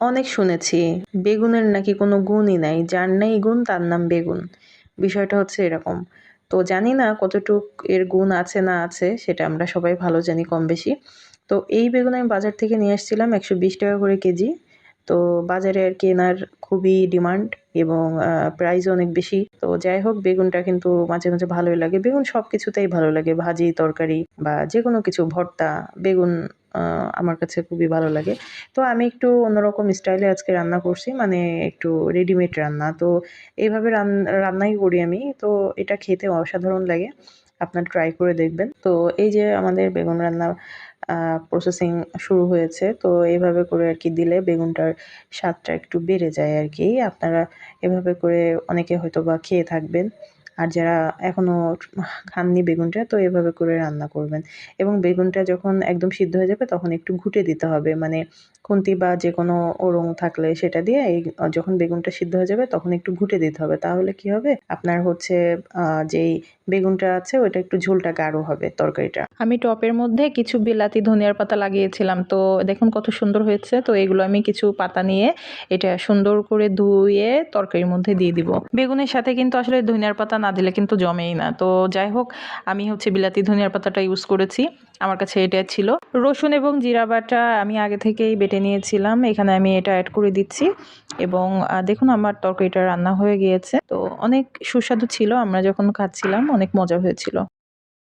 অনেক শুনেছি বেগুনের নাকি কোনো গুণই নাই, যার নেই গুণ তার নাম বেগুন। বিষয়টা হচ্ছে এরকম। তো জানি না কতটুক এর গুণ আছে না আছে, সেটা আমরা সবাই ভালো জানি কম বেশি। তো এই বেগুন আমি বাজার থেকে নিয়ে আসছিলাম ১২০ টাকা করে কেজি। তো বাজারে আর কি এনার খুবই ডিমান্ড এবং প্রাইসও অনেক বেশি। তো যাই হোক, বেগুনটা কিন্তু মাঝে, মাঝে ভালোই লাগে। বেগুন সবকিছুতেই ভালো লাগে। ভাজি, তরকারি বা যেকোনো কিছু ভর্তা, বেগুন আ আমার কাছে খুবই ভালো লাগে। তো আমি একটু অন্যরকম স্টাইলে আজকে রান্না করছি। মানে একটু রেডিমেড রান্না। তো এভাবে রান্নাই করি আমি। তো এটা খেতে অসাধারণ লাগে। আপনারা ট্রাই করে দেখবেন। তো এই যে আমাদের বেগুন রান্না আ প্রসেসিং শুরু হয়েছে। তো এভাবে করে আরকি দিলে বেগুনটার স্বাদটা একটু বেড়ে যায় আরকি। আপনারা এভাবে করে অনেকে হয়তোবা খেয়ে থাকবেন। আর যারা এখনো খাননি বেগুনটা, তো এভাবে করে রান্না করবেন। এবং বেগুনটা যখন একদম সিদ্ধ হয়ে যাবে তখন একটু ঘুঁটে দিতে হবে। মানে খুন্তি বা যেকোনো ওরং থাকলে সেটা দিয়ে যখন বেগুনটা সিদ্ধ হয়ে যাবে তখন একটু ঘুঁটে দিতে হবে। তাহলে কি হবে? আপনার হচ্ছে যেই বেগুনটা আছে ওইটা একটু ঝোলটা গাঢ় হবে তরকারিটা। আমি টবের মধ্যে কিছু বিলাতি ধনিয়ার পাতা লাগিয়েছিলাম। তো দেখুন কত সুন্দর হয়েছে। তো এগুলো আমি কিছু পাতা নিয়ে এটা সুন্দর করে ধুয়ে তরকারির মধ্যে দিয়ে দিব। বেগুনের সাথে কিন্তু আসলে ধনিয়ার পাতা না দিলে কিন্তু জমেই না। তো যাই হোক, আমি হচ্ছে বিলাতি ধনিয়ার পাতাটা ইউজ করেছি। আমার কাছে এটা ছিল। রসুন এবং জিরা বাটা আমি আগে থেকেই বেটে নিয়েছিলাম। এখানে আমি এটা এড করে দিচ্ছি এবং দেখুন আমার তরকারিটা রান্না হয়ে গিয়েছে। তো অনেক সুস্বাদু ছিল। আমরা যখন খাচ্ছিলাম অনেক মজা হয়েছিল।